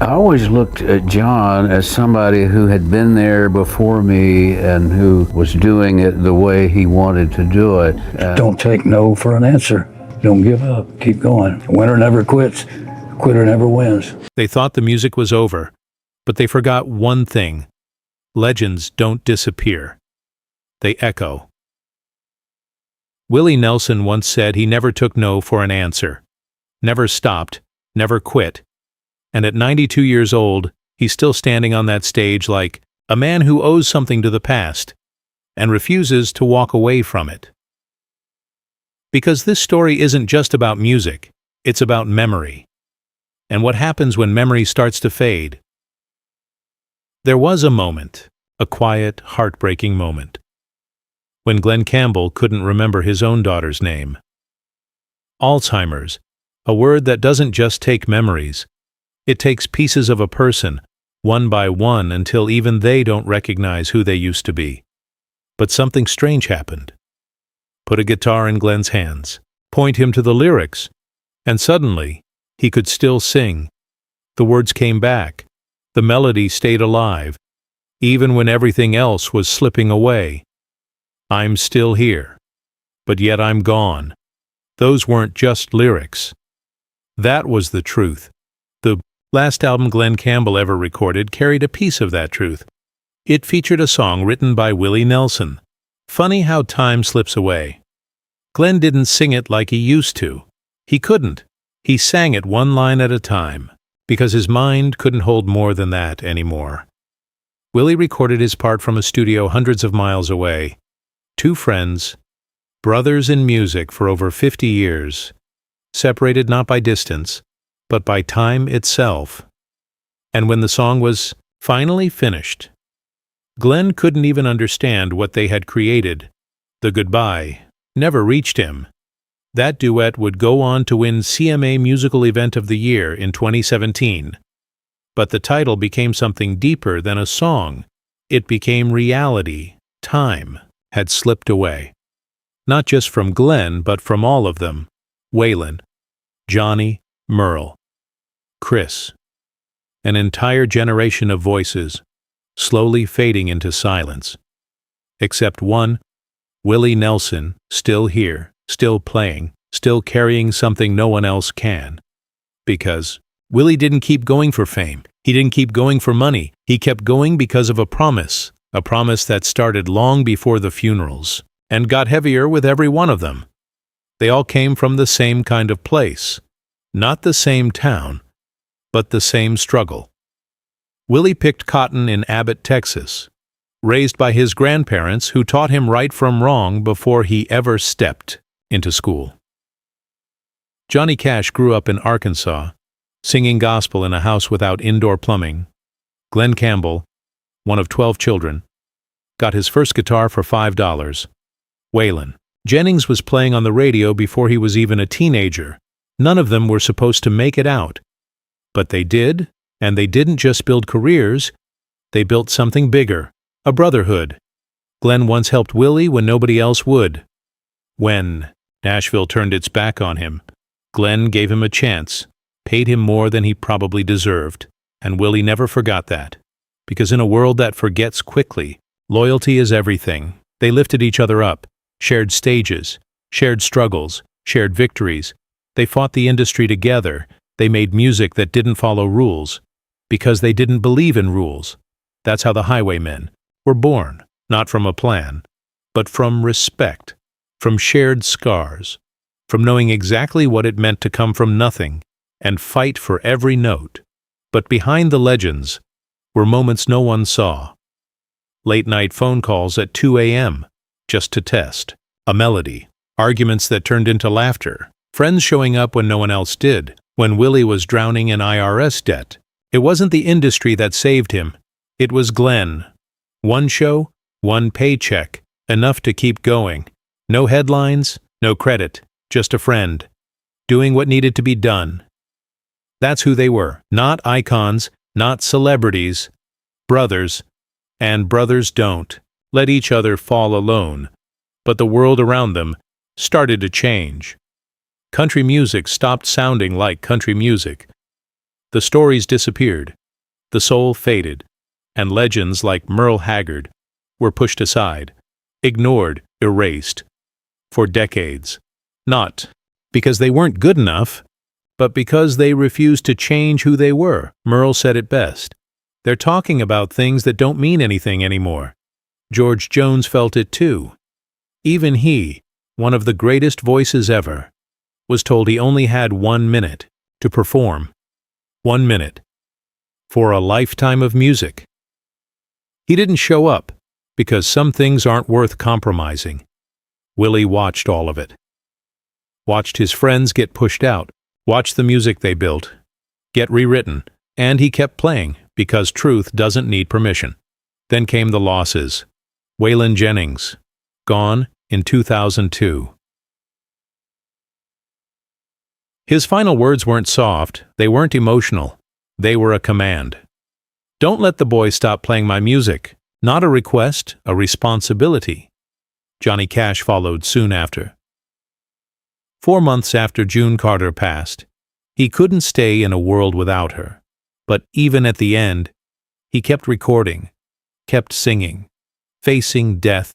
I always looked at John as somebody who had been there before me and who was doing it the way he wanted to do it. Don't take no for an answer. Don't give up. Keep going. Winner never quits. Quitter never wins. They thought the music was over, but they forgot one thing. Legends don't disappear. They echo. Willie Nelson once said he never took no for an answer, never stopped, never quit. And at 92 years old, he's still standing on that stage like a man who owes something to the past and refuses to walk away from it. Because this story isn't just about music, it's about memory. And what happens when memory starts to fade. There was a moment, a quiet, heartbreaking moment, when Glenn Campbell couldn't remember his own daughter's name. Alzheimer's, a word that doesn't just take memories. It takes pieces of a person, one by one, until even they don't recognize who they used to be. But something strange happened. Put a guitar in Glenn's hands, point him to the lyrics, and suddenly, he could still sing. The words came back. The melody stayed alive, even when everything else was slipping away. I'm still here, but yet I'm gone. Those weren't just lyrics. That was the truth. The last album Glenn Campbell ever recorded carried a piece of that truth. It featured a song written by Willie Nelson. Funny how time slips away. Glenn didn't sing it like he used to. He couldn't. He sang it one line at a time, because his mind couldn't hold more than that anymore. Willie recorded his part from a studio hundreds of miles away. Two friends, brothers in music for over 50 years, separated not by distance, but by time itself. And when the song was finally finished, Glenn couldn't even understand what they had created. The goodbye never reached him. That duet would go on to win CMA Musical Event of the Year in 2017. But the title became something deeper than a song. It became reality. Time had slipped away. Not just from Glenn, but from all of them. Waylon, Johnny, Merle, Kris. An entire generation of voices, slowly fading into silence. Except one, Willie Nelson, still here, still playing, still carrying something no one else can. Because Willie didn't keep going for fame. He didn't keep going for money. He kept going because of a promise that started long before the funerals, and got heavier with every one of them. They all came from the same kind of place. Not the same town, but the same struggle. Willie picked cotton in Abbott, Texas, raised by his grandparents who taught him right from wrong before he ever stepped into school. Johnny Cash grew up in Arkansas, singing gospel in a house without indoor plumbing. Glenn Campbell, one of 12 children, got his first guitar for $5. Waylon Jennings was playing on the radio before he was even a teenager. None of them were supposed to make it out. But they did, and they didn't just build careers, they built something bigger, a brotherhood. Glenn once helped Willie when nobody else would. When Nashville turned its back on him, Glenn gave him a chance, paid him more than he probably deserved, and Willie never forgot that. Because in a world that forgets quickly, loyalty is everything. They lifted each other up, shared stages, shared struggles, shared victories. They fought the industry together. They made music that didn't follow rules, because they didn't believe in rules. That's how the Highwaymen were born, not from a plan, but from respect, from shared scars, from knowing exactly what it meant to come from nothing and fight for every note. But behind the legends were moments no one saw. Late-night phone calls at 2 a.m. just to test a melody, arguments that turned into laughter, friends showing up when no one else did. When Willie was drowning in IRS debt, it wasn't the industry that saved him. It was Glenn. One show, one paycheck, enough to keep going. No headlines, no credit, just a friend, doing what needed to be done. That's who they were. Not icons, not celebrities. Brothers. And brothers don't let each other fall alone. But the world around them started to change. Country music stopped sounding like country music. The stories disappeared, the soul faded, and legends like Merle Haggard were pushed aside, ignored, erased, for decades. Not because they weren't good enough, but because they refused to change who they were. Merle said it best. They're talking about things that don't mean anything anymore. George Jones felt it too. Even he, one of the greatest voices ever, was told he only had 1 minute to perform. 1 minute. For a lifetime of music. He didn't show up because some things aren't worth compromising. Willie watched all of it. Watched his friends get pushed out, watched the music they built get rewritten, and he kept playing because truth doesn't need permission. Then came the losses. Waylon Jennings, gone in 2002. His final words weren't soft, they weren't emotional, they were a command. Don't let the boy stop playing my music. Not a request, a responsibility. Johnny Cash followed soon after. 4 months after June Carter passed, he couldn't stay in a world without her. But even at the end, he kept recording, kept singing, facing death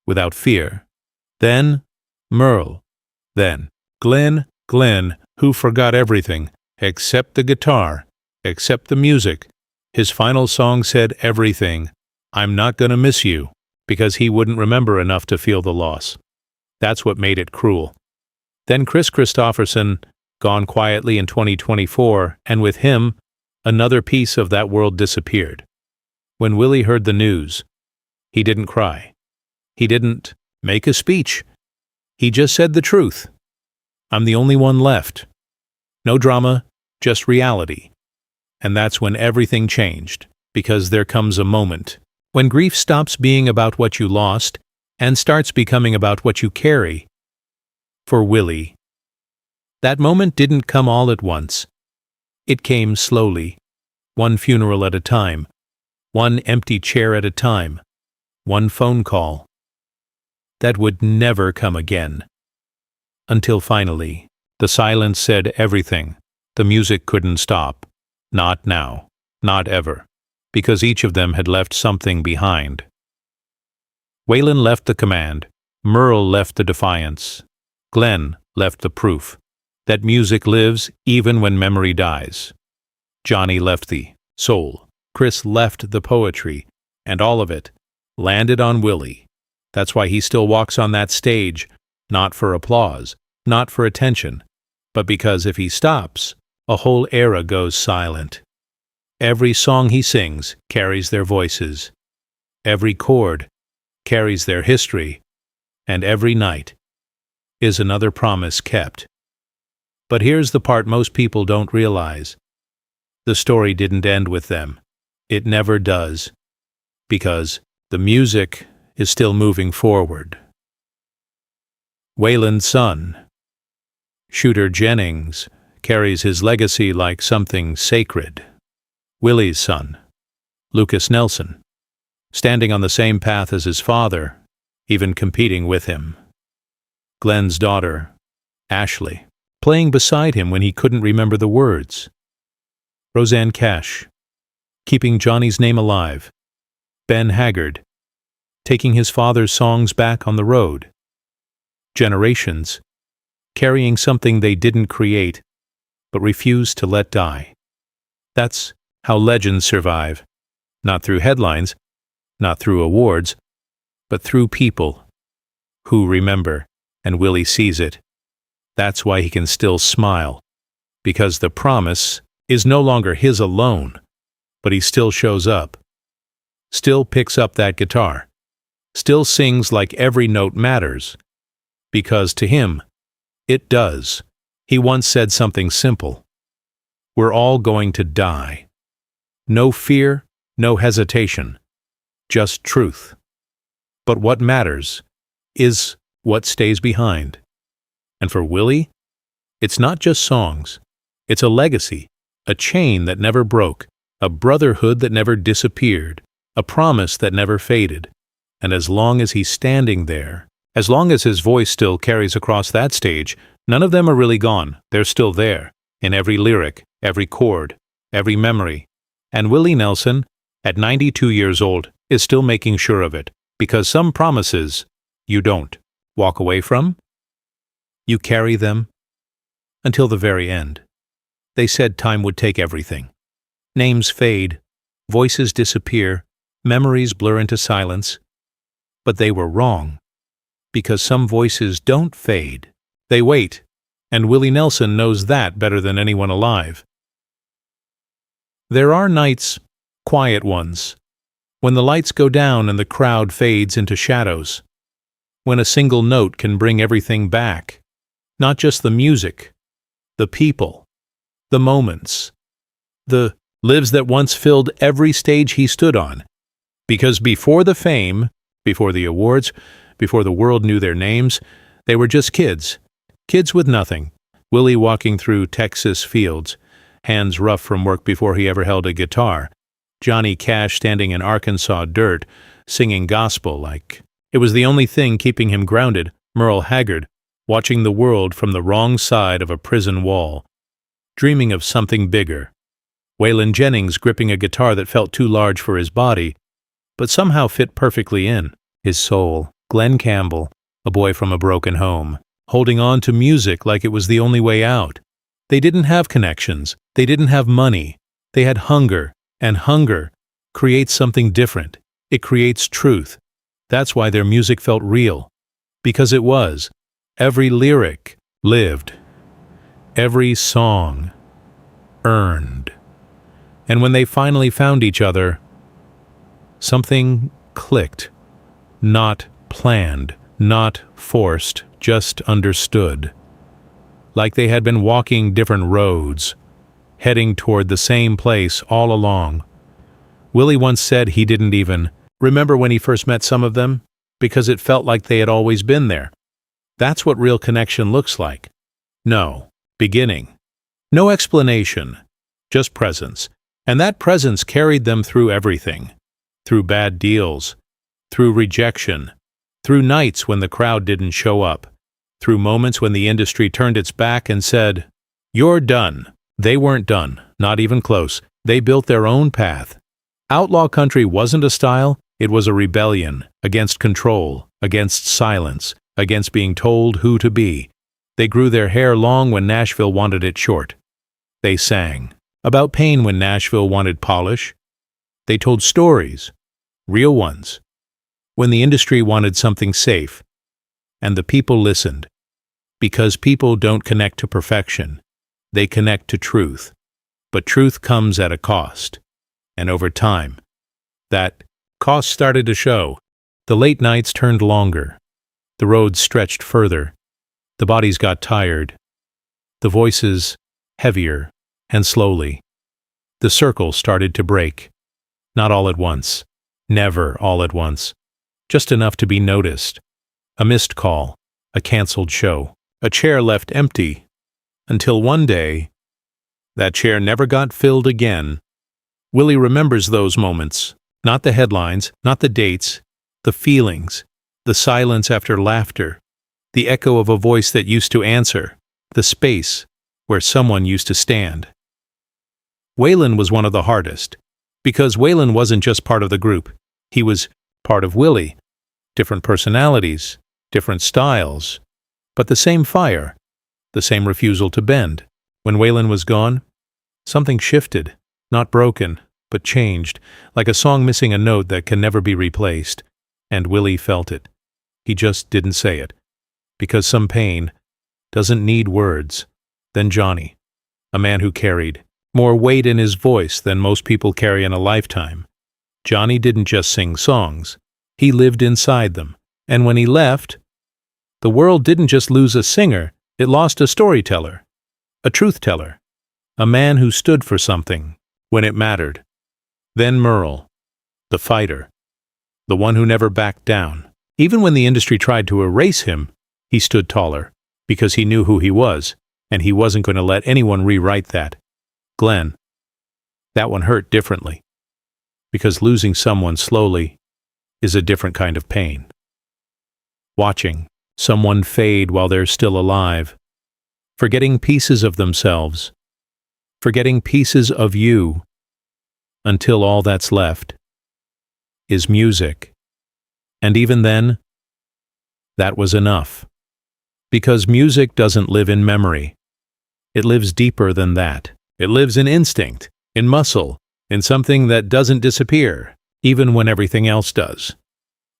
without fear. Then Merle. Then Glenn, who forgot everything except the guitar, except the music. His final song said everything. I'm not gonna miss you, because he wouldn't remember enough to feel the loss. That's what made it cruel. Then Kris Kristofferson, gone quietly in 2024, and with him, another piece of that world disappeared. When Willie heard the news, he didn't cry. He didn't make a speech. He just said the truth. I'm the only one left. No drama, just reality. And that's when everything changed, because there comes a moment when grief stops being about what you lost and starts becoming about what you carry. For Willie, that moment didn't come all at once. It came slowly, one funeral at a time, one empty chair at a time, one phone call. That would never come again. Until finally, the silence said everything. The music couldn't stop. Not now, not ever, because each of them had left something behind. Waylon left the command, Merle left the defiance, Glenn left the proof that music lives even when memory dies. Johnny left the soul, Kris left the poetry, and all of it landed on Willie. That's why he still walks on that stage, not for applause, not for attention, but because if he stops, a whole era goes silent. Every song he sings carries their voices. Every chord carries their history. And every night is another promise kept. But here's the part most people don't realize. The story didn't end with them. It never does. Because the music is still moving forward. Waylon's son, Shooter Jennings, carries his legacy like something sacred. Willie's son, Lucas Nelson, standing on the same path as his father, even competing with him. Glenn's daughter, Ashley, playing beside him when he couldn't remember the words. Rosanne Cash, keeping Johnny's name alive. Ben Haggard, taking his father's songs back on the road. Generations, carrying something they didn't create, but refused to let die. That's how legends survive, not through headlines, not through awards, but through people who remember, and Willie sees it. That's why he can still smile, because the promise is no longer his alone, but he still shows up, still picks up that guitar, still sings like every note matters, because to him, it does. He once said something simple. We're all going to die. No fear, no hesitation, just truth. But what matters is what stays behind. And for Willie, it's not just songs. It's a legacy, a chain that never broke, a brotherhood that never disappeared, a promise that never faded. And as long as he's standing there, as long as his voice still carries across that stage, none of them are really gone. They're still there, in every lyric, every chord, every memory. And Willie Nelson, at 92 years old, is still making sure of it, because some promises you don't walk away from. You carry them until the very end. They said time would take everything. Names fade, voices disappear, memories blur into silence. But they were wrong, because some voices don't fade. They wait, and Willie Nelson knows that better than anyone alive. There are nights, quiet ones, when the lights go down and the crowd fades into shadows, when a single note can bring everything back, not just the music, the people, the moments, the lives that once filled every stage he stood on. Because before the fame, before the awards, before the world knew their names, they were just kids. Kids with nothing. Willie walking through Texas fields, hands rough from work before he ever held a guitar. Johnny Cash standing in Arkansas dirt, singing gospel like it was the only thing keeping him grounded. Merle Haggard, watching the world from the wrong side of a prison wall, dreaming of something bigger. Waylon Jennings gripping a guitar that felt too large for his body, but somehow fit perfectly in his soul. Glenn Campbell, a boy from a broken home, holding on to music like it was the only way out. They didn't have connections. They didn't have money. They had hunger, and hunger creates something different. It creates truth. That's why their music felt real, because it was. Every lyric lived. Every song earned. And when they finally found each other, something clicked. Not planned, not forced, just understood. Like they had been walking different roads, heading toward the same place all along. Willie once said he didn't even remember when he first met some of them, because it felt like they had always been there. That's what real connection looks like. No beginning, no explanation, just presence. And that presence carried them through everything. Through bad deals, through rejection, through nights when the crowd didn't show up, through moments when the industry turned its back and said, "You're done." They weren't done, not even close. They built their own path. Outlaw country wasn't a style, it was a rebellion against control, against silence, against being told who to be. They grew their hair long when Nashville wanted it short. They sang about pain when Nashville wanted polish. They told stories, real ones, when the industry wanted something safe. And the people listened, because people don't connect to perfection. They connect to truth. But truth comes at a cost. And over time, that cost started to show. The late nights turned longer. The roads stretched further. The bodies got tired. The voices heavier, and slowly. The circle started to break. Not all at once. Never all at once. Just enough to be noticed. A missed call. A canceled show. A chair left empty. Until one day, that chair never got filled again. Willie remembers those moments. Not the headlines, not the dates, the feelings, the silence after laughter, the echo of a voice that used to answer, the space where someone used to stand. Waylon was one of the hardest, because Waylon wasn't just part of the group. He was part of Willie. Different personalities, different styles, but the same fire, the same refusal to bend. When Waylon was gone, something shifted, not broken, but changed, like a song missing a note that can never be replaced. And Willie felt it. He just didn't say it, because some pain doesn't need words. Then Johnny, a man who carried more weight in his voice than most people carry in a lifetime. Johnny didn't just sing songs. He lived inside them. And when he left, the world didn't just lose a singer, it lost a storyteller, a truth-teller, a man who stood for something when it mattered. Then Merle, the fighter, the one who never backed down. Even when the industry tried to erase him, he stood taller, because he knew who he was, and he wasn't going to let anyone rewrite that. Glenn, that one hurt differently, because losing someone slowly is a different kind of pain. Watching someone fade while they're still alive, forgetting pieces of themselves, forgetting pieces of you, until all that's left is music. And even then, that was enough. Because music doesn't live in memory. It lives deeper than that. It lives in instinct, in muscle, in something that doesn't disappear, even when everything else does.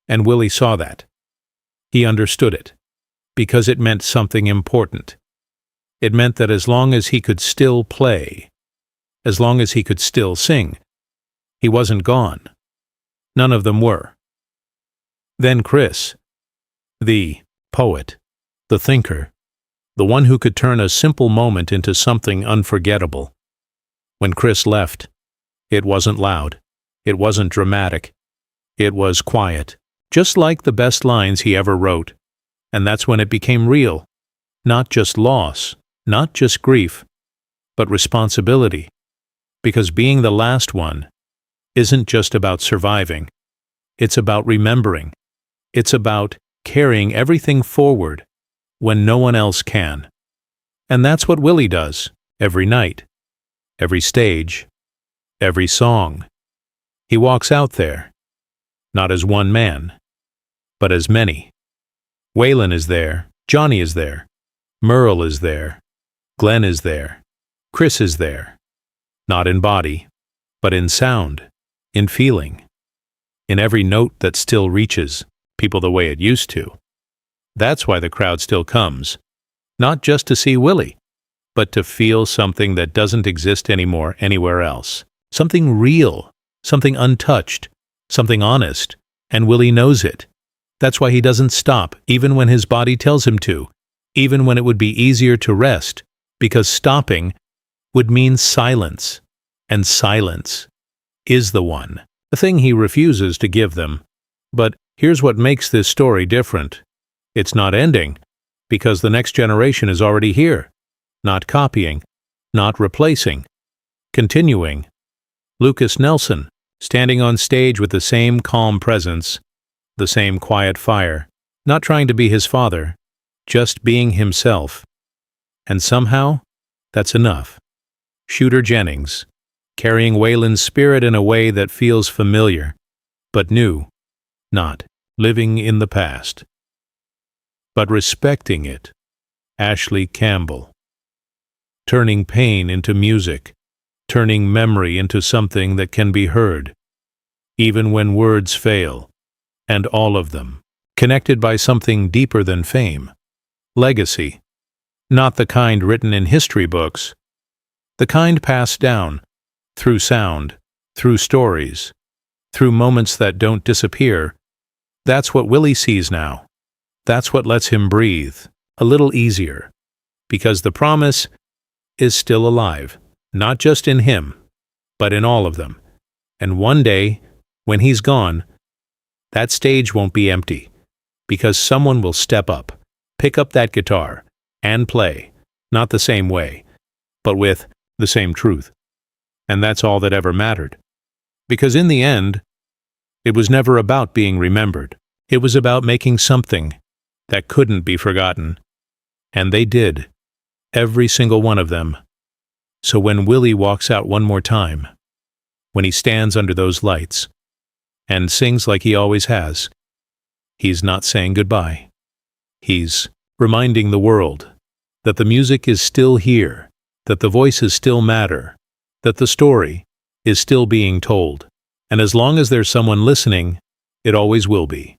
And Willie saw that. He understood it, because it meant something important. It meant that as long as he could still play, as long as he could still sing, he wasn't gone. None of them were. Then Kris, the poet, the thinker, the one who could turn a simple moment into something unforgettable. When Kris left, it wasn't loud, it wasn't dramatic, it was quiet, just like the best lines he ever wrote. And that's when it became real, not just loss, not just grief, but responsibility. Because being the last one isn't just about surviving, it's about remembering. It's about carrying everything forward when no one else can. And that's what Willie does every night, every stage, every song. He walks out there, not as one man, but as many. Waylon is there, Johnny is there, Merle is there, Glenn is there, Kris is there, not in body, but in sound, in feeling, in every note that still reaches people the way it used to. That's why the crowd still comes, not just to see Willie, but to feel something that doesn't exist anymore anywhere else. Something real, something untouched, something honest, and Willie knows it. That's why he doesn't stop, even when his body tells him to, even when it would be easier to rest, because stopping would mean silence, and silence is the one, the thing he refuses to give them. But here's what makes this story different. It's not ending, because the next generation is already here, not copying, not replacing, continuing. Lucas Nelson, standing on stage with the same calm presence, the same quiet fire, not trying to be his father, just being himself. And somehow, that's enough. Shooter Jennings, carrying Waylon's spirit in a way that feels familiar, but new, not living in the past, but respecting it. Ashley Campbell, turning pain into music, turning memory into something that can be heard, even when words fail, and all of them connected by something deeper than fame. Legacy, not the kind written in history books, the kind passed down through sound, through stories, through moments that don't disappear. That's what Willie sees now. That's what lets him breathe a little easier, because the promise is still alive, not just in him, but in all of them. And one day, when he's gone, that stage won't be empty, because someone will step up, pick up that guitar, and play, not the same way, but with the same truth. And that's all that ever mattered. Because in the end, it was never about being remembered. It was about making something that couldn't be forgotten. And they did, every single one of them. So when Willie walks out one more time, when he stands under those lights, and sings like he always has, he's not saying goodbye. He's reminding the world that the music is still here, that the voices still matter, that the story is still being told. And as long as there's someone listening, it always will be.